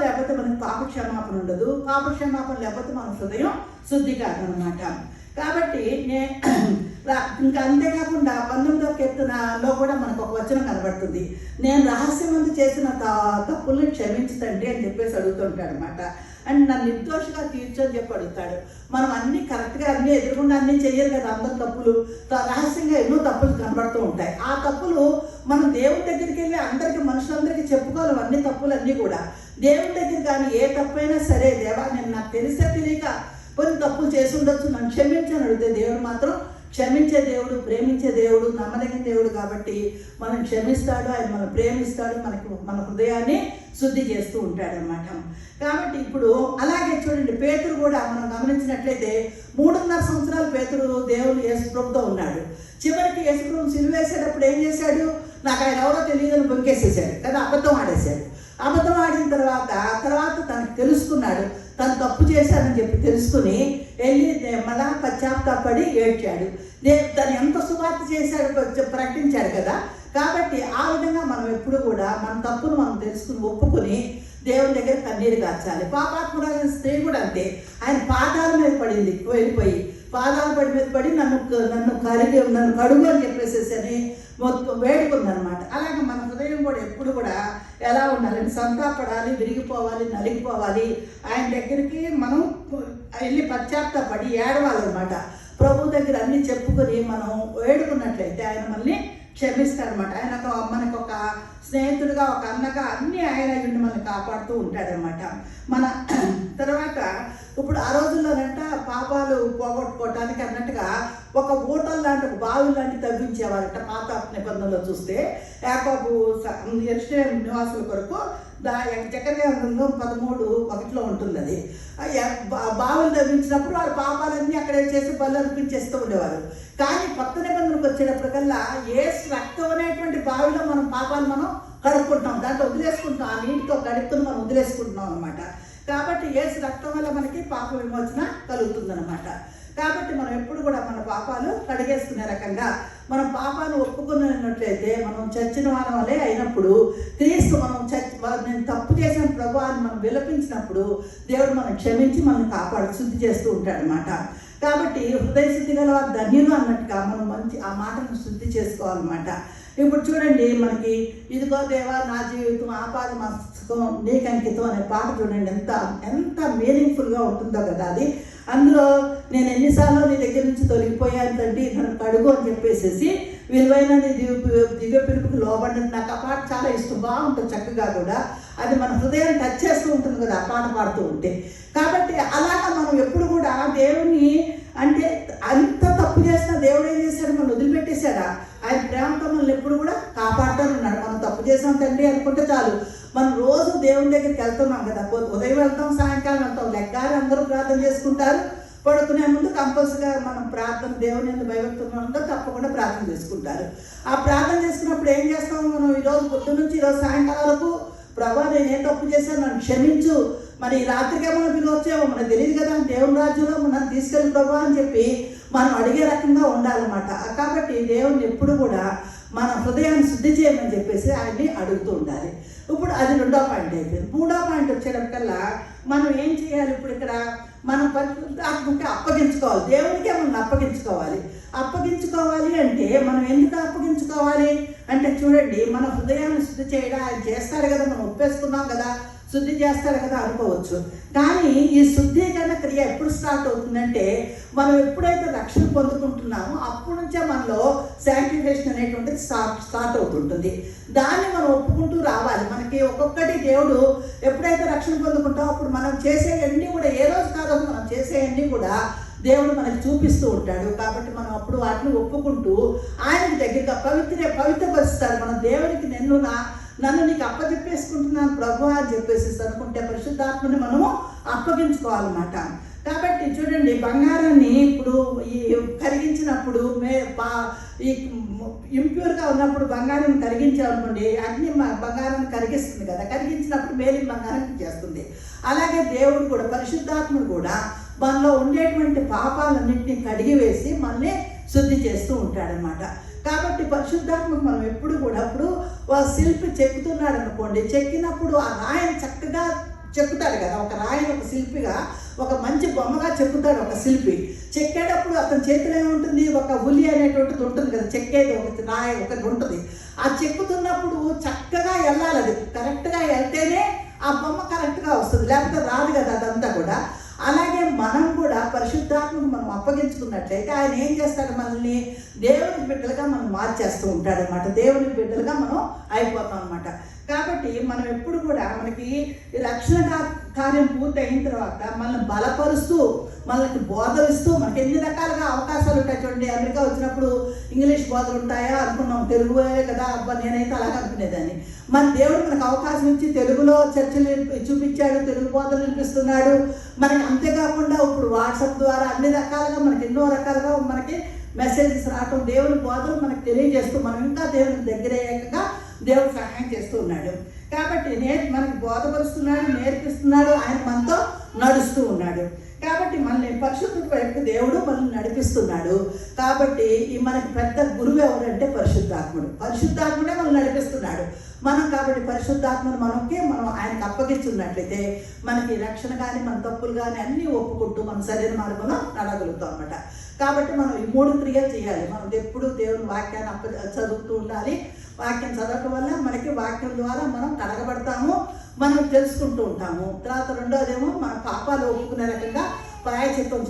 లేకపోతే మనకి పాప క్షమాపణ ఉండదు. పాప క్షమాపణ లేకపోతే మన హృదయం శుద్ధి కాదనమాట. కాబట్టి ఇంకా అంతేకాకుండా 19వ కీర్తనలో కూడా మనకు ఒక వచనం కనబడుతుంది, నేను రహస్యమందు చేసిన తప్పుల్ని క్షమించుతండి అని చెప్పేసి అడుగుతుంటాడు అనమాట. అండ్ నన్ను నిర్దోషిగా తీర్చు అని చెప్పి అడుగుతాడు. మనం అన్నీ కరెక్ట్గా అన్నీ ఎదురుకుండా అన్నీ చెయ్యరు కదా, అందరు తప్పులు రహస్యంగా ఎన్నో తప్పులు కనబడుతూ ఉంటాయి. ఆ తప్పులు మనం దేవుడి దగ్గరికి వెళ్ళి అందరికీ మనుషులందరికీ చెప్పుకోవాలి. అన్ని తప్పులు అన్నీ కూడా దేవుడి దగ్గర కానీ ఏ తప్పైనా సరే, దేవా నేను నాకు తెలియక కొన్ని తప్పులు చేసి ఉండొచ్చు, నన్ను క్షమించని అడిగితే దేవుడు మాత్రం క్షమించే దేవుడు, ప్రేమించే దేవుడు, నమ్మదగిన దేవుడు. కాబట్టి మనం క్షమిస్తాడు, ఆయన మనం ప్రేమిస్తాడు, మన హృదయాన్ని శుద్ధి చేస్తూ ఉంటాడనమాట. కాబట్టి ఇప్పుడు అలాగే చూడండి, పేతురు కూడా మనం గమనించినట్లయితే 3.5 సంవత్సరాలు పేతురు దేవుడు యేసుప్రభుతో ఉన్నాడు. చివరికి యేసుప్రభు సిలువేసేటప్పుడు ఏం చేశాడు, నాకు ఆయన ఎవరో తెలియదని బొంకేసేసాడు కదా, అబద్ధం ఆడేశాడు. అబద్ధం ఆడిన తర్వాత తనకు తెలుసుకున్నాడు, తను తప్పు చేశాడని చెప్పి తెలుసుకుని వెళ్ళి మళ్ళా పశ్చాత్తాపడి ఏడ్చాడు. తను ఎంత సువార్త చేశాడు ప్రకటించాడు కదా. కాబట్టి ఆ విధంగా మనం ఎప్పుడు కూడా మన తప్పును మనం తెలుసుకుని ఒప్పుకొని దేవుని దగ్గర కన్నీరు కార్చాలి. పాపాత్ముడైన స్త్రీ కూడా అంతే, ఆయన పాదాల మీద పడింది, వెళ్ళిపోయి పాదాల మీద పడి నన్ను కడుగు అని చెప్పేసేసి అని మొత్తం వేడుకుందనమాట. అలాగే మన హృదయం కూడా ఎప్పుడు కూడా ఎలా ఉండాలంటే సంతాపడాలి, విరిగిపోవాలి, నలిగిపోవాలి. ఆయన దగ్గరికి మనం వెళ్ళి పశ్చాత్తాపడి ఏడవాలన్నమాట. ప్రభు దగ్గర అన్నీ చెప్పుకొని మనం వేడుకున్నట్లయితే ఆయన మనల్ని క్షమిస్తాడనమాట. ఆయన మనకు ఒక స్నేహితుడిగా, ఒక అన్నగా అన్నీ ఆయన నుండి మనల్ని కాపాడుతూ ఉంటాడనమాట. మన తర్వాత ఇప్పుడు ఆ రోజుల్లోనంట పాపాలు పోగొట్టుకోవటానికి అన్నట్టుగా ఒక ఊటల్ లాంటి, ఒక బావి లాంటి తవ్వించేవారంట. పాత నిబంధనలో చూస్తే యాకోబు యెరూషలేము నివాసుల కొరకు జకర్యా గ్రంథం 13:1 ఉంటుంది. అది బావులు తవ్వించినప్పుడు వాళ్ళ పాపాలన్నీ అక్కడే చేసి బలు అర్పించేస్తూ ఉండేవారు. కానీ కొత్త నిబంధనకు వచ్చేటప్పటికల్లా యేసు రక్తం అనేటువంటి బావిలో మనం పాపాలు మనం కడుక్కుంటాం, దాంట్లో వదిలేసుకుంటాం, ఆ నీటితో కడుక్కుని మనం వదిలేసుకుంటున్నాం అనమాట. కాబట్టి యేసు రక్తం వల్ల మనకి పాప విమోచన కలుగుతుందన్నమాట. కాబట్టి మనం ఎప్పుడు కూడా మన పాపాలు కడిగేసుకునే రకంగా మనం పాపాలు ఒప్పుకున్నట్లయితే మనం చచ్చిన వారి వల్లే అయినప్పుడు క్రీస్తు నేను తప్పు చేసిన ప్రభు అని మనం విలపించినప్పుడు దేవుడు మనం క్షమించి మనల్ని కాపాడు శుద్ధి చేస్తూ ఉంటాడనమాట. కాబట్టి హృదయ శుద్ధి గల వారు ధన్యులు అన్నట్టుగా మనం మంచి ఆ మాటను శుద్ధి చేసుకోవాలన్నమాట. ఇప్పుడు చూడండి, మనకి ఇదిగో దేవా నా జీవితం ఆపాద మస్తకం నీకు అంకితం అనే పాట చూడండి, ఎంత మీనింగ్ఫుల్గా ఉంటుందో కదా అది. అందులో నేను ఎన్నిసార్లు నీ దగ్గర నుంచి తొలగిపోయాను తండ్రి, నన్ను కడుగు అని చెప్పేసేసి విలువైన నీ దివ్య పిలుపుకి లోబడినట్టు. నాకు ఆ పాట చాలా ఇష్టం, బాగుంటుంది చక్కగా కూడా. అది మన హృదయాన్ని టచ్ చేస్తూ ఉంటుంది కదా ఆ పాట పాడుతూ ఉంటే. కాబట్టి అలాగా మనం ఎప్పుడు కూడా దేవుని అంటే అంత తప్పు చేసిన దేవుడు ఏం చేశాడు, మనం వదిలిపెట్టేశాడా? ఆయన ప్రేమతో మనల్ని ఎప్పుడు కూడా కాపాడుతానున్నాడు. మనం తప్పు చేసాం తండ్రి అనుకుంటే చాలు. మనం రోజు దేవుని దగ్గరికి వెళ్తున్నాం కదా, ఉదయం వెళ్తాం, సాయంకాలం వెళ్తాం, లెగ్గారు అందరూ ప్రార్థన చేసుకుంటారు. పడుకునే ముందు కంపల్సరీగా మనం ప్రార్థన దేవుని ఎందుకు భయభక్తులు తప్పకుండా ప్రార్థన చేసుకుంటారు. ఆ ప్రార్థన చేసుకున్నప్పుడు ఏం చేస్తాము మనం, ఈరోజు పొద్దు నుంచి ఈరోజు సాయంకాలం వరకు ప్రభా నేను ఏం తప్పు చేశాను, నన్ను క్షమించు, మరి ఈ రాత్రికే మనం పిలువ వచ్చామో మనకు తెలియదు కదా, దేవుని రాజ్యంలో మనం తీసుకెళ్ళి ప్రభా అని చెప్పి మనం అడిగే రకంగా ఉండాలన్నమాట. కాబట్టి దేవుని ఎప్పుడు కూడా మన హృదయాన్ని శుద్ధి చేయమని చెప్పేసి ఆయన్ని అడుగుతూ ఉండాలి. ఇప్పుడు అది 2వ పాయింట్ అయిపోయింది. 3వ పాయింట్ వచ్చేటప్పటికల్లా మనం ఏం చేయాలి, ఇప్పుడు ఇక్కడ మనం పరిశుద్ధాత్మకి అప్పగించుకోవాలి, దేవునికే మనం అప్పగించుకోవాలి అంటే మనం ఎందుకు అప్పగించుకోవాలి అంటే చూడండి, మన హృదయాన్ని శుద్ధి చేయడం ఆయన చేస్తాడు కదా, మనం ఒప్పేసుకున్నాం కదా, శుద్ధి చేస్తాడు కదా అనుకోవచ్చు. కానీ ఈ శుద్ధీకరణ క్రియ ఎప్పుడు స్టార్ట్ అవుతుందంటే మనం ఎప్పుడైతే రక్షణ పొందుకుంటున్నామో అప్పటి నుంచే మనలో శాంటిఫికేషన్ అనేటువంటిది స్టార్ట్ అవుతుంటుంది. దాన్ని మనం ఒప్పుకుంటూ రావాలి. మనకి ఒక్కొక్కటి దేవుడు ఎప్పుడైతే రక్షణ పొందుకుంటామో అప్పుడు మనం చేసేవన్నీ కూడా ఏ రోజు కాదు మనం చేసేవన్నీ కూడా దేవుడు మనకి చూపిస్తూ ఉంటాడు. కాబట్టి మనం అప్పుడు వాటిని ఒప్పుకుంటూ ఆయనకి దగ్గరగా పవిత్రపరుస్తాడు. మన దేవునికి నన్ను నీకు అప్పచెప్పేసుకుంటున్నాను ప్రభు అని చెప్పేసి అనుకుంటే పరిశుద్ధాత్మని మనము అప్పగించుకోవాలన్నమాట. కాబట్టి చూడండి, బంగారాన్ని ఇప్పుడు ఈ కరిగించినప్పుడు ఈ ఇంప్యూర్గా ఉన్నప్పుడు బంగారం కరిగించామనుకోండి, అగ్ని బంగారాన్ని కరిగిస్తుంది కదా, కరిగించినప్పుడు మేలిన బంగారం చేస్తుంది. అలాగే దేవుడు కూడా, పరిశుద్ధాత్ముడు కూడా మనలో ఉండేటువంటి పాపాలన్నింటినీ కడిగివేసి మనల్ని శుద్ధి చేస్తూ ఉంటాడనమాట. కాబట్టి పరిశుద్ధాత్మకు మనం ఎప్పుడు కూడా, అప్పుడు శిల్పి చెక్కుతున్నాడు అనుకోండి, చెక్కినప్పుడు ఆ రాయిని చక్కగా చెక్కుతాడు కదా, ఒక రాయిని ఒక శిల్పిగా ఒక మంచి బొమ్మగా చెక్కుతాడు ఒక శిల్పి. చెక్కేటప్పుడు అతని చేతిలో ఏముంటుంది, ఒక ఉలి అనేటువంటిది ఉంటుంది కదా, చెక్కేది ఒక రాయి ఒకటి ఉంటుంది. ఆ చెక్కుతున్నప్పుడు చక్కగా వెళ్ళాలి, అది కరెక్ట్గా వెళ్తేనే ఆ బొమ్మ కరెక్ట్గా వస్తుంది, లేకపోతే రాదు కదా అదంతా కూడా. అలాగే మనం కూడా పరిశుద్ధాత్మకు మనం అప్పగించుకున్నట్లయితే ఆయన ఏం చేస్తాడు, మనల్ని దేవుని బిడ్డలుగా మనం మార్చేస్తూ ఉంటాడు అనమాట. దేవుని బిడ్డలుగా మనం అయిపోతాం అనమాట. కాబట్టి మనం ఎప్పుడు కూడా మనకి రక్షణ కార్యం పూర్తి అయిన తర్వాత మనల్ని బలపరుస్తూ, మనకి బోధలిస్తూ, మనకి ఎన్ని రకాలుగా అవకాశాలు ఉంటాయి చూడండి. అమెరికా వచ్చినప్పుడు ఇంగ్లీష్ బోధలు ఉంటాయా అనుకున్నాం, తెలుగు కదా, అబ్బా నేనైతే అలాగే అనుకునేదాన్ని. మన దేవుడు మనకు అవకాశం ఇచ్చి తెలుగులో చర్చలు చూపించాడు, తెలుగు బోధలు వినిపిస్తున్నాడు మనకి. అంతేకాకుండా ఇప్పుడు వాట్సాప్ ద్వారా అన్ని రకాలుగా మనకి ఎన్నో రకాలుగా మనకి మెసేజెస్ రావటం, దేవుని బోధలు మనకు తెలియజేస్తూ మనం ఇంకా దేవునికి దగ్గర అయ్యాక దేవుడు సహాయం చేస్తూ ఉన్నాడు. కాబట్టి మనకి బోధపరుస్తున్నాడు, నేర్పిస్తున్నాడు, ఆయన మనతో నడుస్తూ ఉన్నాడు. కాబట్టి మనల్ని పరిశుద్ధుడి వైపు దేవుడు మనల్ని నడిపిస్తున్నాడు. కాబట్టి ఈ మనకి పెద్ద గురువు ఎవరంటే పరిశుద్ధాత్ముడు. పరిశుద్ధాత్ముడే మనల్ని నడిపిస్తున్నాడు. మనం కాబట్టి పరిశుద్ధాత్మను మనం ఆయనకు అప్పగించున్నట్లయితే మనకి రక్షణ కానీ, మన తప్పులు కానీ అన్నీ ఒప్పుకుంటూ మన సరైన మార్గంలో నడగలుగుతాం అన్నమాట. కాబట్టి మనం ఈ 3 క్రియలు చేయాలి. మనం ఎప్పుడు దేవుని వాక్యాన్ని చదువుతూ ఉండాలి. వాక్యం చదవటం వల్ల మనకి వాక్యం ద్వారా మనం కడగబడతాము, మనం తెలుసుకుంటూ ఉంటాము. తర్వాత రెండోదేమో మన పాపాలు ఒప్పుకునే రకంగా ప్రాయచిత్తం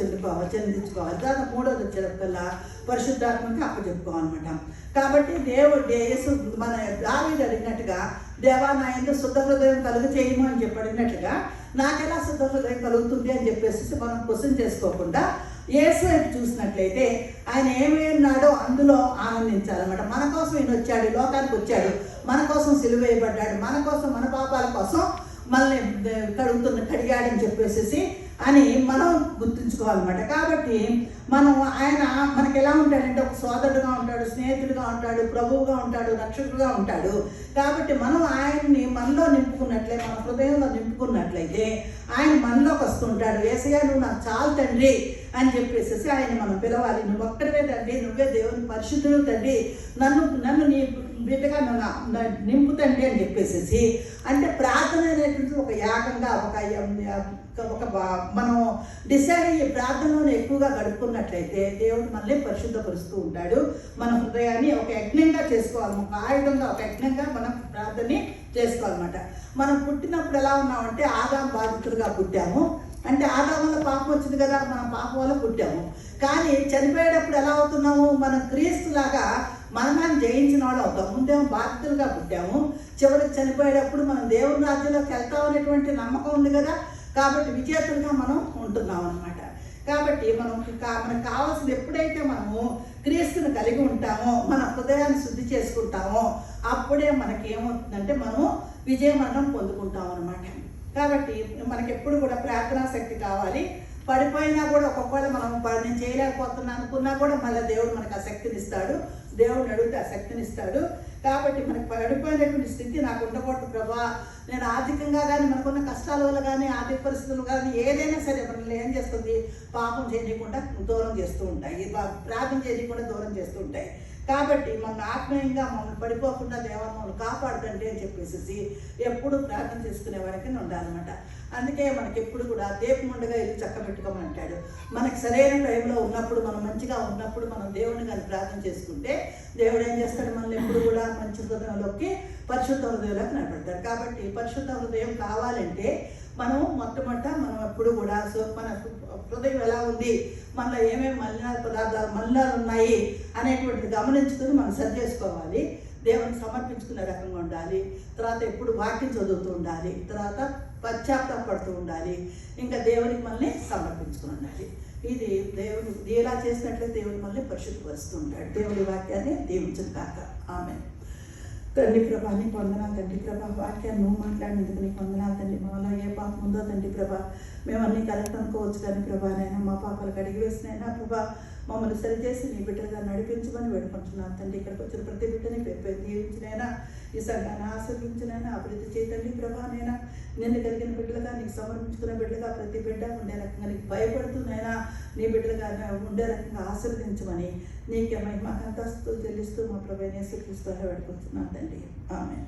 చెందించుకోవాలి. తర్వాత మూడోది వచ్చేటప్పల్లా పరిశుద్ధాత్మకి అప్పచెప్పుకోవాలన్నమాట. కాబట్టి దేవుడు యేసు మన దావీదు అడిగినట్టుగా, దేవా నా యందు శుద్ధ హృదయం కలుగు చేయము అని చెప్పి అడిగినట్టుగా నాకెలా శుద్ధ హృదయం కలుగుతుంది అని చెప్పేసి మనం క్వశ్చన్ చేసుకోకుండా యేసు వైపు చూసినట్లయితే ఆయన ఏమైనాడో అందులో ఆనందించాలన్నమాట. మన కోసం ఈయన వచ్చాడు, లోకానికి వచ్చాడు, మన కోసం సిలువ వేయబడ్డాడు, మన కోసం, మన పాపాల కోసం మనల్ని కడిగాడని చెప్పేసి అని మనం గుర్తుంచుకోవాలన్నమాట. కాబట్టి మనం ఆయన మనకి ఎలా ఉంటాడంటే ఒక సోదరుడుగా ఉంటాడు, స్నేహితుడిగా ఉంటాడు, ప్రభువుగా ఉంటాడు, రక్షకుడుగా ఉంటాడు. కాబట్టి మనం ఆయన్ని మనలో నింపుకున్నట్లే, మన హృదయంలో నింపుకున్నట్లయితే ఆయన మనలోకి వస్తుంటాడు. యేసయ్య నువ్వు నాకు చాలు తండ్రి అని చెప్పేసి ఆయన మనం పిలవాలి. నువ్వు ఒక్కడివే తండ్రి, నువ్వే దేవుని పరిశుద్ధుడు తండ్రి, నన్ను నీ బిడ్డగా నన్ను నింపు తండ్రి అని చెప్పేసి. అంటే ప్రార్థన అనేటువంటి ఒక యాగంగా ఒక మనం డిసైడ్ అయ్యి ప్రార్థనలోనే ఎక్కువగా గడుపుకున్నట్లయితే దేవుడు మనల్ని పరిశుద్ధపరుస్తూ ఉంటాడు. మన హృదయాన్ని ఒక యజ్ఞంగా చేసుకోవాలి, ఒక ఆయుధంగా, ఒక యజ్ఞంగా మనం ప్రార్థనని చేసుకోవాలన్నమాట. మనం పుట్టినప్పుడు ఎలా ఉన్నామంటే ఆదాము బాధితులుగా పుట్టాము. అంటే ఆదాము వల్ల పాపం వచ్చింది కదా, మనం పాపం వల్ల పుట్టాము. కానీ చనిపోయేటప్పుడు ఎలా అవుతున్నాము, మనం క్రీస్తులాగా మరణాన్ని జయించిన వాళ్ళు అవుతాం. ముందేమో బాధితులుగా పుట్టాము, చివరికి చనిపోయేటప్పుడు మనం దేవుని రాజ్యంలోకి వెళ్తామనేటువంటి నమ్మకం ఉంది కదా. కాబట్టి విజేతలుగా మనం ఉంటున్నాం అన్నమాట. కాబట్టి మనకు మనకు కావాల్సింది ఎప్పుడైతే మనము క్రీస్తుని కలిగి ఉంటామో, మన హృదయాన్ని శుద్ధి చేసుకుంటామో, అప్పుడే మనకి ఏమవుతుందంటే మనము విజయమరణం పొందుకుంటాం అన్నమాట. కాబట్టి మనకి ఎప్పుడు కూడా ప్రార్థనా శక్తి కావాలి. పడిపోయినా కూడా ఒక్కొక్కవేళ మనం నేను చేయలేకపోతున్నా అనుకున్నా కూడా మళ్ళీ దేవుడు మనకు ఆ శక్తిని ఇస్తాడు. దేవుడిని అడిగితే ఆ శక్తిని ఇస్తాడు. కాబట్టి మనకి పడిపోయినటువంటి స్థితి నాకు ఉండకూడదు ప్రభా, నేను ఆర్థికంగా కానీ, మనకున్న కష్టాల వల్ల కానీ, ఆర్థిక పరిస్థితులు కానీ ఏదైనా సరే మనల్ని ఏం చేస్తుంది, పాపం చేయకుండా దూరం చేస్తూ ఉంటాయి, ప్రార్థన చేయకుండా దూరం చేస్తూ ఉంటాయి. కాబట్టి మన ఆత్మీయంగా మమ్మల్ని పడిపోకుండా దేవా మమ్మల్ని కాపాడుతండి అని చెప్పేసి ఎప్పుడు ప్రార్థన చేసుకునే వారికి ఉండాలన్నమాట. అందుకే మనకి ఎప్పుడు కూడా దీపముండగా ఇల్లు చక్కబెట్టుకోమని అంటాడు. మనకి సరైన టైంలో ఉన్నప్పుడు, మనం మంచిగా ఉన్నప్పుడు మనం దేవుడిని కానీ ప్రార్థన చేసుకుంటే దేవుడు ఏం చేస్తాడు, మనల్ని ఎప్పుడు కూడా మంచి హృదయంలోకి, పరిశుద్ధ హృదయంలోకి నిలబెడతాడు. కాబట్టి పరిశుద్ధ హృదయం కావాలంటే మనం మనం ఎప్పుడు కూడా మన హృదయం ఎలా ఉంది, మనలో ఏమేమి మలినాలు ఉన్నాయి అనేటువంటిది గమనించుకుని మనం సరి చేసుకోవాలి. దేవునికి సమర్పించుకునే రకంగా ఉండాలి. తర్వాత ఎప్పుడు వాక్యం చదువుతూ ఉండాలి. తర్వాత పశ్చాత్తాపడుతూ ఉండాలి. ఇంకా దేవునికి మనల్ని సమర్పించుకుని ఉండాలి. ఇది దేవుడు ఇలా చేసినట్లయితే దేవుడు మనల్ని పరిశుద్ధపరుస్తూ ఉంటాడు. దేవుడి వాక్యాన్ని దీవించును కాక. ఆమేన్. తండ్రి ప్రభా నీకు వందనాలు తండ్రి ప్రభా. వాక్యాన్ని నువ్వు మాట్లాడినందుకు నీకు వందనాలు తండ్రి. మాలో ఏ పాపం ఉందో తండ్రి ప్రభా మేము అన్నీ కరెక్ట్ అనుకోవచ్చు కానీ ప్రభా నైనా మా పాపాలు కడిగి వేసినైనా ప్రభా మమ్మల్ని సరిచేసి నీ బిడ్డలుగా నడిపించమని వేడుకుంటున్నాను తండ్రి. ఇక్కడికి వచ్చిన ప్రతి బిడ్డని పేరు దీవించినైనా ఈ సంఘాన్ని ఆశీర్వించినైనా అభివృద్ధి చేయతండి ప్రభానైనా. నిన్ను కలిగిన బిడ్డలుగా నీకు సమర్పించుకున్న బిడ్డలుగా ప్రతి బిడ్డ ఉండే రకంగా నీకు భయపడుతున్నాయినా నీ బిడ్డలుగా ఉండే రకంగా ఆశీర్వదించమని నీకే మహిమ అంతస్తు చెల్లిస్తూ మా ప్రభువైన యేసుక్రీస్తు ద్వారా వేడుకుంటున్నాను తండ్రి. ఆమేన్.